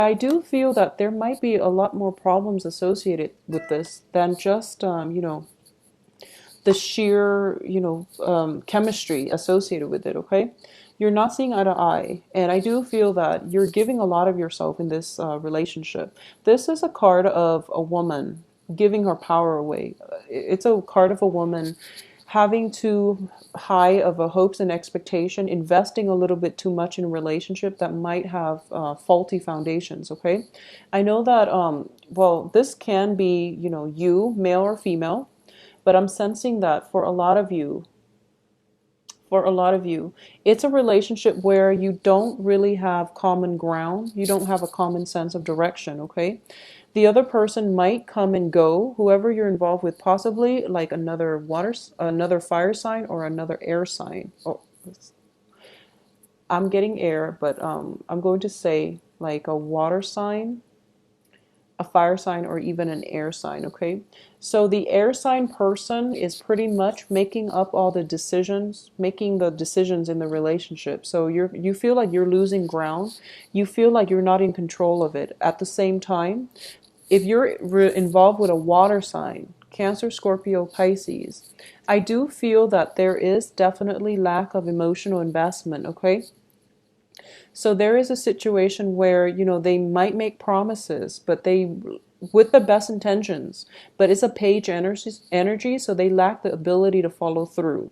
I do feel that there might be a lot more problems associated with this than just, the sheer, chemistry associated with it, okay? You're not seeing eye to eye. And I do feel that you're giving a lot of yourself in this relationship. This is a card of a woman giving her power away. It's a card of a woman having too high of a hopes and expectation, investing a little bit too much in a relationship that might have faulty foundations, okay? I know that, well, this can be, you, male or female, but I'm sensing that for a lot of you, it's a relationship where you don't really have common ground. You don't have a common sense of direction, okay? The other person might come and go, whoever you're involved with, possibly like another fire sign or another air sign. Oh, I'm getting air, but I'm going to say like a water sign, a fire sign, or even an air sign, okay? So the air sign person is pretty much making up all the decisions, making the decisions in the relationship. So you feel like you're losing ground. You feel like you're not in control of it. At the same time, if you're involved with a water sign, Cancer, Scorpio, Pisces, I do feel that there is definitely lack of emotional investment, okay? So there is a situation where, they might make promises, but they, with the best intentions, but it's a page energy, so they lack the ability to follow through.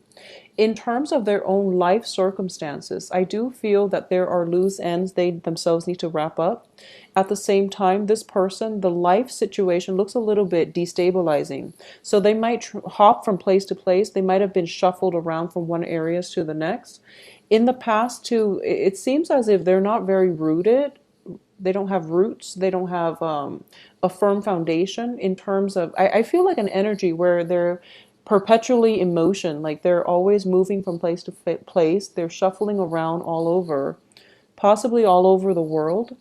In terms of their own life circumstances, I do feel that there are loose ends they themselves need to wrap up. At the same time, this person, the life situation looks a little bit destabilizing. So they might hop from place to place. They might have been shuffled around from one area to the next. In the past, too, it seems as if they're not very rooted. They don't have roots. They don't have a firm foundation in terms of, I feel like an energy where they're perpetually in motion, like they're always moving from place to place. They're shuffling around all over, possibly all over the world.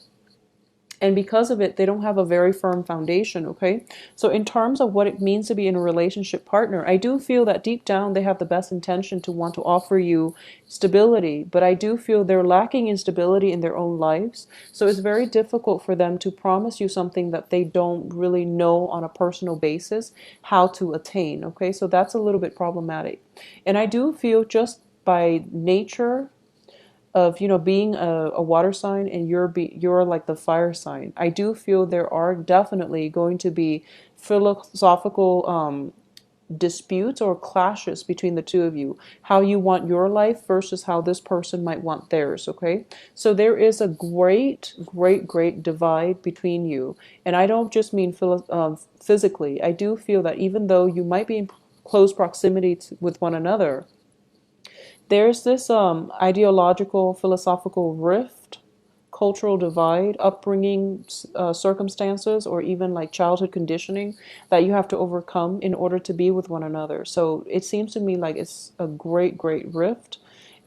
And because of it, they don't have a very firm foundation, okay? So in terms of what it means to be in a relationship partner, I do feel that deep down they have the best intention to want to offer you stability, but I do feel they're lacking in stability in their own lives. So it's very difficult for them to promise you something that they don't really know on a personal basis how to attain, okay? So that's a little bit problematic. And I do feel just by nature of, being a water sign, and you're like the fire sign, I do feel there are definitely going to be philosophical disputes or clashes between the two of you, how you want your life versus how this person might want theirs, okay? So there is a great great great divide between you, and I don't just mean physically. I do feel that even though you might be in close proximity with one another, there's this ideological, philosophical rift, cultural divide, upbringing circumstances, or even like childhood conditioning that you have to overcome in order to be with one another. So it seems to me like it's a great, great rift.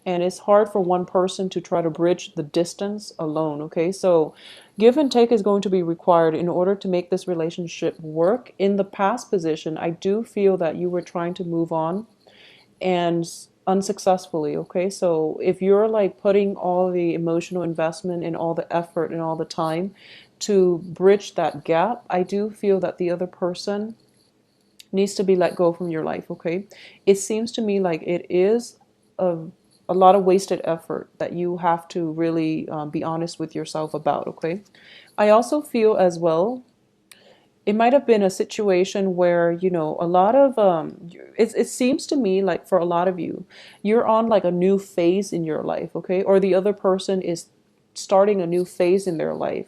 And it's hard for one person to try to bridge the distance alone, okay? So give and take is going to be required in order to make this relationship work. In the past position, I do feel that you were trying to move on and unsuccessfully, okay? So if you're like putting all the emotional investment and all the effort and all the time to bridge that gap, I do feel that the other person needs to be let go from your life, okay? It seems to me like it is a, a lot of wasted effort that you have to really be honest with yourself about, okay? I also feel as well it might have been a situation where, a lot of it seems to me like for a lot of you, you're on like a new phase in your life, okay? Or the other person is starting a new phase in their life.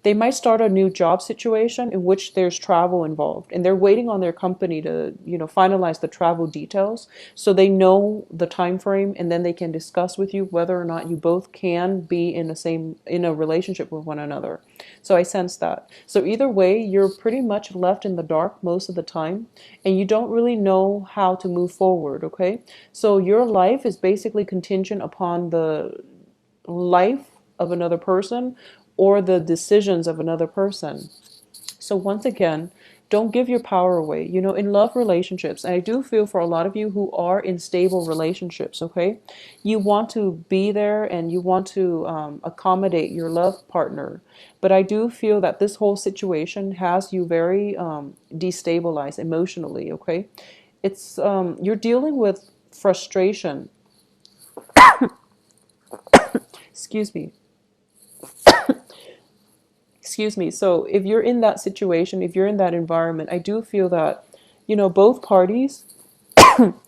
They might start a new job situation in which there's travel involved, and they're waiting on their company to, finalize the travel details so they know the time frame, and then they can discuss with you whether or not you both can be in a relationship with one another. So I sense that. So either way, you're pretty much left in the dark most of the time, and you don't really know how to move forward, okay? So your life is basically contingent upon the life of another person or the decisions of another person. So once again, Don't give your power away. You know, in love relationships, and I do feel for a lot of you who are in stable relationships, okay, you want to be there and you want to accommodate your love partner. But I do feel that this whole situation has you very destabilized emotionally, okay? It's you're dealing with frustration. Excuse me. Excuse me. So if you're in that situation, if you're in that environment, I do feel that, you know, both parties,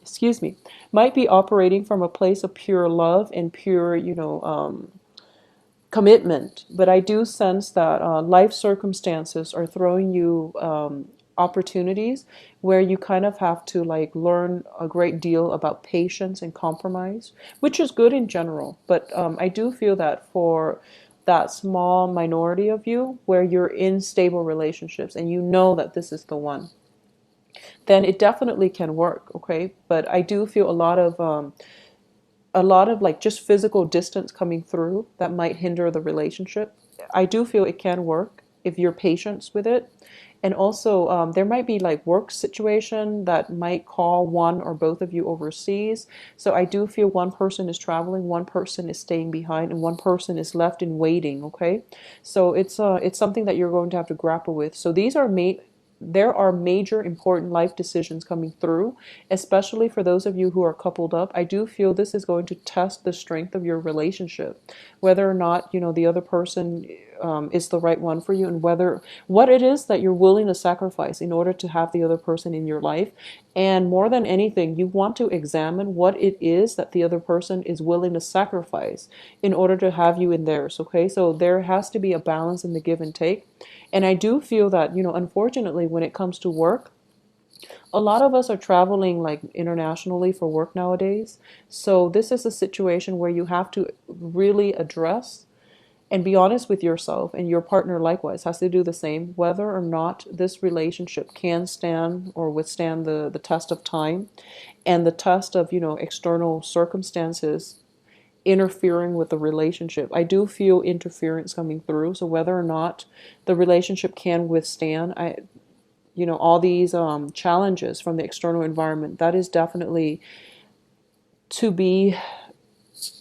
excuse me, might be operating from a place of pure love and pure, commitment. But I do sense that life circumstances are throwing you opportunities where you kind of have to like learn a great deal about patience and compromise, which is good in general. But I do feel that for that small minority of you where you're in stable relationships and you know that this is the one, then it definitely can work. Okay, but I do feel a lot of like just physical distance coming through that might hinder the relationship. I do feel it can work if you're patient with it. And also, there might be like work situation that might call one or both of you overseas. So I do feel one person is traveling, one person is staying behind, and one person is left in waiting. Okay, so it's something that you're going to have to grapple with. So these are there are major important life decisions coming through, especially for those of you who are coupled up. I do feel this is going to test the strength of your relationship, whether or not, you know, the other person is the right one for you, and whether what it is that you're willing to sacrifice in order to have the other person in your life. And more than anything, you want to examine what it is that the other person is willing to sacrifice in order to have you in theirs. Okay, so there has to be a balance in the give and take. And I do feel that, you know, unfortunately, when it comes to work, a lot of us are traveling like internationally for work nowadays. So this is a situation where you have to really address and be honest with yourself, and your partner likewise has to do the same, whether or not this relationship can stand or withstand the test of time and the test of, you know, external circumstances interfering with the relationship. I do feel interference coming through. So whether or not the relationship can withstand, all these challenges from the external environment, that is definitely to be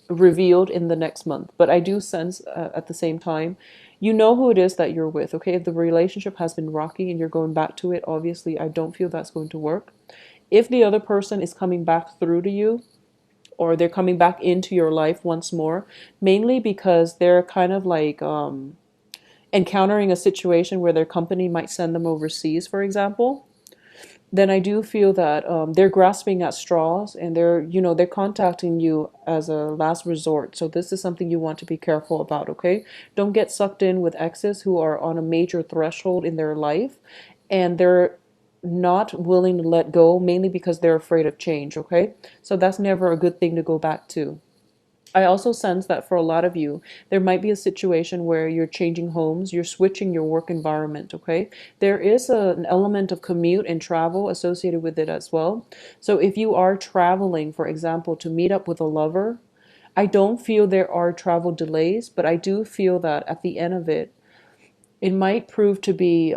revealed in the next month. But I do sense at the same time, you know who it is that you're with. Okay, if the relationship has been rocky and you're going back to it, obviously I don't feel that's going to work. If the other person is coming back through to you, or they're coming back into your life once more, mainly because they're kind of like encountering a situation where their company might send them overseas, for example, then I do feel that they're grasping at straws, and they're contacting you as a last resort. So this is something you want to be careful about, okay? Don't get sucked in with exes who are on a major threshold in their life and they're not willing to let go, mainly because they're afraid of change, okay? So that's never a good thing to go back to. I also sense that for a lot of you, there might be a situation where you're changing homes, you're switching your work environment, okay? There is an element of commute and travel associated with it as well. So if you are traveling, for example, to meet up with a lover, I don't feel there are travel delays, but I do feel that at the end of it, it might prove to be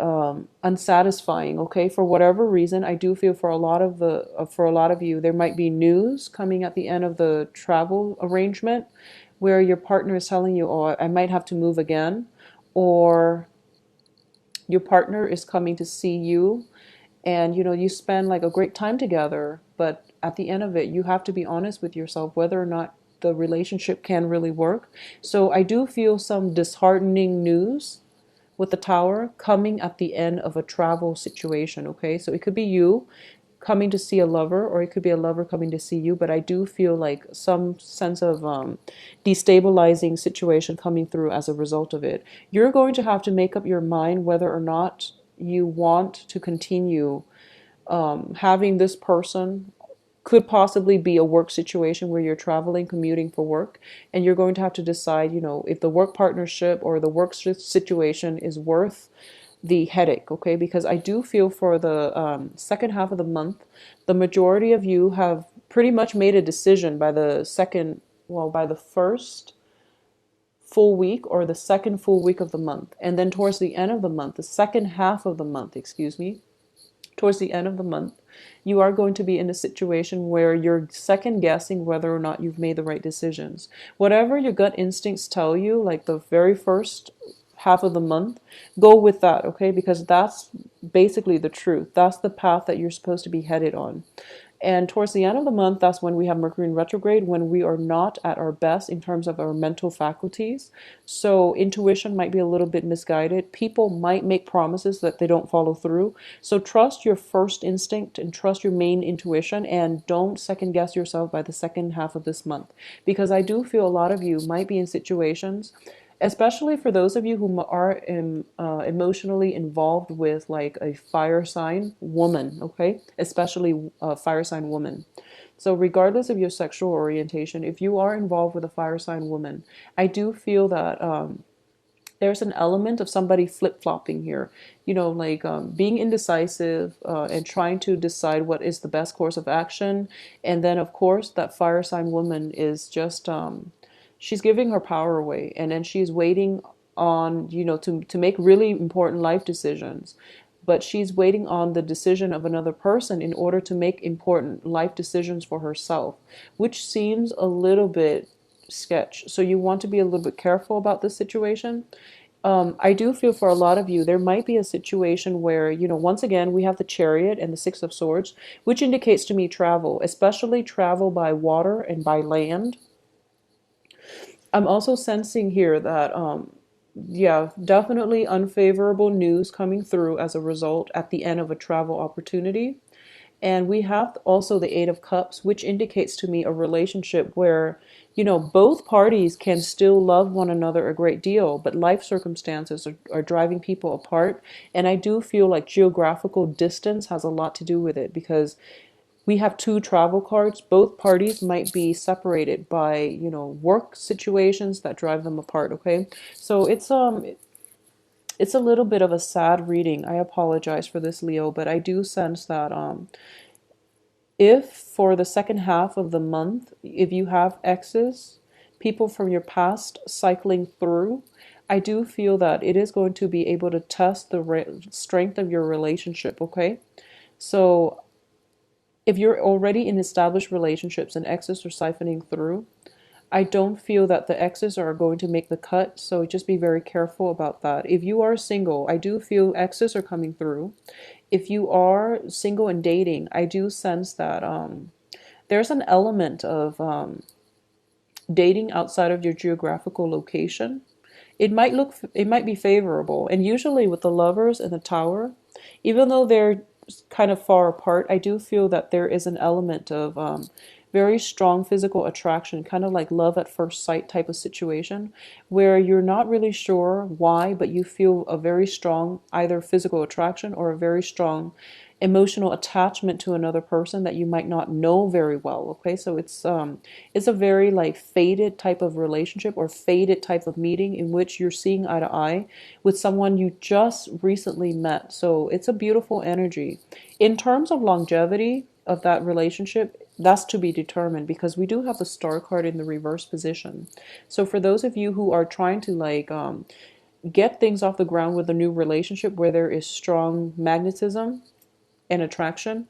unsatisfying. Okay, for whatever reason, I do feel for a lot of you, there might be news coming at the end of the travel arrangement, where your partner is telling you, "Oh, I might have to move again," or your partner is coming to see you, and you spend like a great time together, but at the end of it, you have to be honest with yourself whether or not the relationship can really work. So I do feel some disheartening news with the tower coming at the end of a travel situation, okay? So it could be you coming to see a lover, or it could be a lover coming to see you, but I do feel like some sense of destabilizing situation coming through as a result of it. You're going to have to make up your mind whether or not you want to continue having this person. Could possibly be a work situation where you're traveling, commuting for work, and you're going to have to decide, if the work partnership or the work situation is worth the headache, okay? Because I do feel for the second half of the month, the majority of you have pretty much made a decision by by the first full week or the second full week of the month. And then towards the end of the month, the second half of the month, excuse me, towards the end of the month, you are going to be in a situation where you're second guessing whether or not you've made the right decisions. Whatever your gut instincts tell you, like the very first half of the month, go with that, okay? Because that's basically the truth. That's the path that you're supposed to be headed on. And towards the end of the month, that's when we have Mercury in retrograde, when we are not at our best in terms of our mental faculties. So intuition might be a little bit misguided. People might make promises that they don't follow through. So trust your first instinct and trust your main intuition, and don't second guess yourself by the second half of this month. Because I do feel a lot of you might be in situations, especially for those of you who are emotionally involved with like a fire sign woman, okay? Especially a fire sign woman. So regardless of your sexual orientation, if you are involved with a fire sign woman, I do feel that there's an element of somebody flip-flopping here, like being indecisive and trying to decide what is the best course of action. And then of course that fire sign woman is just she's giving her power away, and then she's waiting on, to make really important life decisions, but she's waiting on the decision of another person in order to make important life decisions for herself, which seems a little bit sketch. So you want to be a little bit careful about this situation. I do feel for a lot of you, there might be a situation where, once again, we have the Chariot and the Six of Swords, which indicates to me travel, especially travel by water and by land. I'm also sensing here that, yeah, definitely unfavorable news coming through as a result at the end of a travel opportunity. And we have also the Eight of Cups, which indicates to me a relationship where, both parties can still love one another a great deal, but life circumstances are driving people apart. And I do feel like geographical distance has a lot to do with it, because we have two travel cards. Both parties might be separated by, work situations that drive them apart, okay? So it's a little bit of a sad reading. I apologize for this, Leo, but I do sense that if for the second half of the month, if you have exes, people from your past cycling through, I do feel that it is going to be able to test the strength of your relationship, okay? So if you're already in established relationships and exes are siphoning through, I don't feel that the exes are going to make the cut, so just be very careful about that. If you are single, I do feel exes are coming through. If you are single and dating, I do sense that there's an element of dating outside of your geographical location. It might be favorable, and usually with the Lovers and the Tower, even though they're kind of far apart, I do feel that there is an element of very strong physical attraction, kind of like love at first sight type of situation, where you're not really sure why, but you feel a very strong either physical attraction or a very strong emotional attachment to another person that you might not know very well. Okay, so it's a very like faded type of relationship or faded type of meeting in which you're seeing eye to eye with someone you just recently met. So it's a beautiful energy. In terms of longevity of that relationship, that's to be determined, because we do have the Star card in the reverse position. So for those of you who are trying to like get things off the ground with a new relationship where there is strong magnetism and attraction,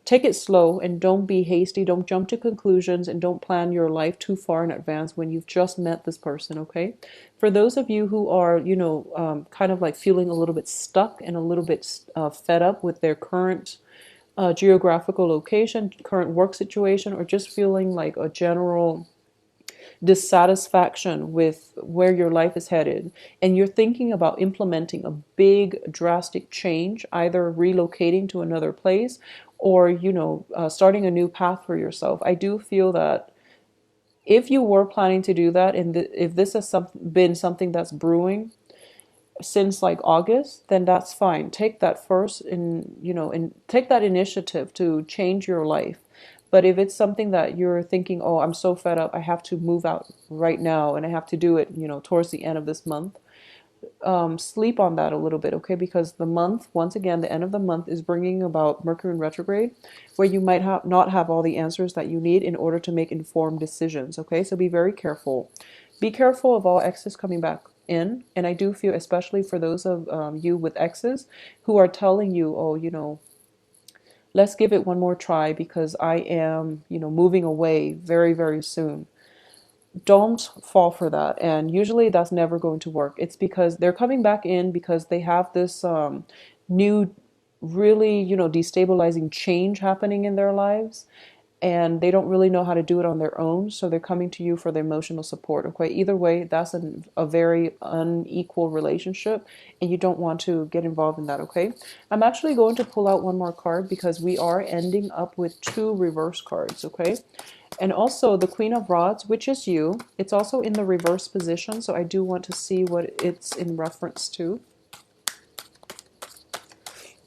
take it slow and don't be hasty. Don't jump to conclusions, and don't plan your life too far in advance when you've just met this person, okay? For those of you who are, kind of like feeling a little bit stuck and a little bit fed up with their current geographical location, current work situation, or just feeling like a general dissatisfaction with where your life is headed, and you're thinking about implementing a big drastic change, either relocating to another place or starting a new path for yourself, I do feel that if you were planning to do that, and if this has been something that's brewing since like August, then that's fine. Take that first and take that initiative to change your life. But if it's something that you're thinking, oh, I'm so fed up, I have to move out right now and I have to do it, towards the end of this month, sleep on that a little bit, okay? Because the month, once again, the end of the month is bringing about Mercury in retrograde, where you might not have all the answers that you need in order to make informed decisions, okay? So be very careful. Be careful of all exes coming back in. And I do feel, especially for those of you with exes who are telling you, oh, let's give it one more try because I am, moving away very, very soon. Don't fall for that. And usually that's never going to work. It's because they're coming back in because they have this new, really, destabilizing change happening in their lives. And they don't really know how to do it on their own. So they're coming to you for the emotional support. Okay. Either way, that's a very unequal relationship. And you don't want to get involved in that. Okay. I'm actually going to pull out one more card because we are ending up with two reverse cards. Okay. And also the Queen of Rods, which is you, it's also in the reverse position, so I do want to see what it's in reference to.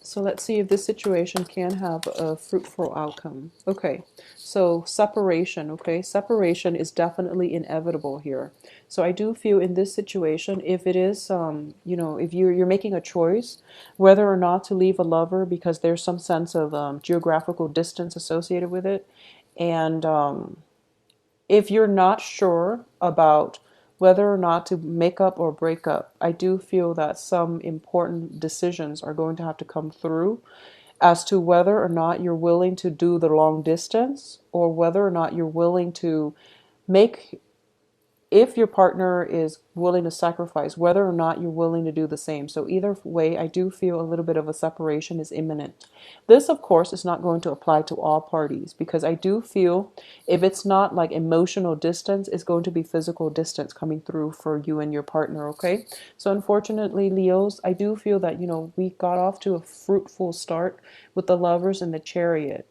So let's see if this situation can have a fruitful outcome. Okay, so separation, okay? Separation is definitely inevitable here. So I do feel in this situation, if it is, if you're making a choice, whether or not to leave a lover because there's some sense of geographical distance associated with it, and if you're not sure about whether or not to make up or break up, I do feel that some important decisions are going to have to come through as to whether or not you're willing to do the long distance or whether or not you're willing to make, if your partner is willing to sacrifice, whether or not you're willing to do the same. So either way, I do feel a little bit of a separation is imminent. This, of course, is not going to apply to all parties because I do feel if it's not like emotional distance, it's going to be physical distance coming through for you and your partner, okay? So unfortunately, Leos, I do feel that, we got off to a fruitful start with the Lovers and the Chariot.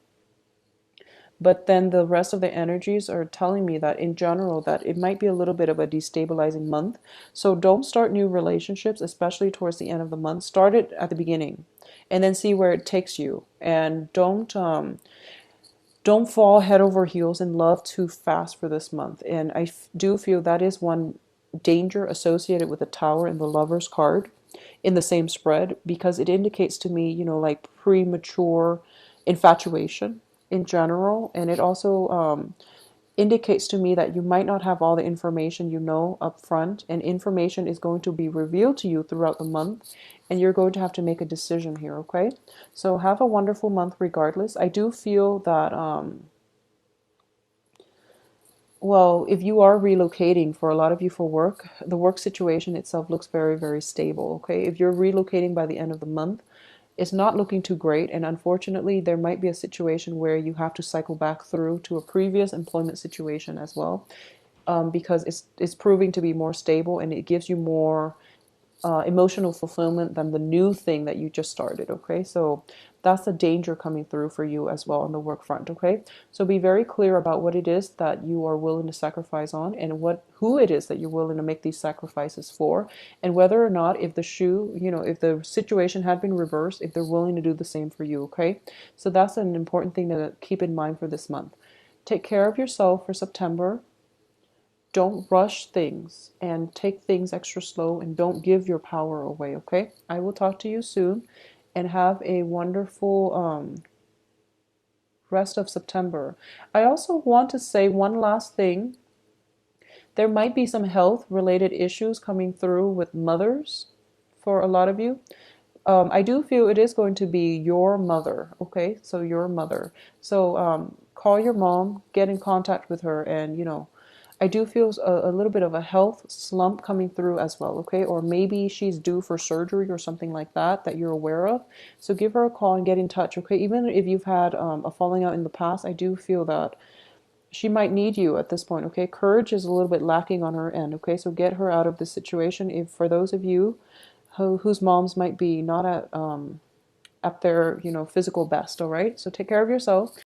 But then the rest of the energies are telling me that in general that it might be a little bit of a destabilizing month. So don't start new relationships, especially towards the end of the month. Start it at the beginning and then see where it takes you. And don't fall head over heels in love too fast for this month. And I do feel that is one danger associated with the Tower and the Lover's card in the same spread because it indicates to me, like premature infatuation in general. And it also indicates to me that you might not have all the information up front, and information is going to be revealed to you throughout the month, and you're going to have to make a decision here, okay? So have a wonderful month regardless. I do feel that well, if you are relocating, for a lot of you for work, the work situation itself looks very, very stable, okay? If you're relocating by the end of the month, it's not looking too great, and unfortunately, there might be a situation where you have to cycle back through to a previous employment situation as well, because it's proving to be more stable and it gives you more emotional fulfillment than the new thing that you just started, okay? So that's a danger coming through for you as well on the work front, okay? So be very clear about what it is that you are willing to sacrifice on and who it is that you're willing to make these sacrifices for, and whether or not if if the situation had been reversed, if they're willing to do the same for you, okay? So that's an important thing to keep in mind for this month. Take care of yourself for September. Don't rush things and take things extra slow and don't give your power away, okay? I will talk to you soon and have a wonderful rest of September. I also want to say one last thing. There might be some health related issues coming through with mothers for a lot of you. I do feel it is going to be your mother, okay? So your mother. So call your mom, get in contact with her, and I do feel a little bit of a health slump coming through as well, okay? Or maybe she's due for surgery or something like that you're aware of. So give her a call and get in touch, okay? Even if you've had a falling out in the past, I do feel that she might need you at this point, okay? Courage is a little bit lacking on her end, okay? So get her out of this situation. If for those of you whose moms might be not at their physical best, all right? So take care of yourself.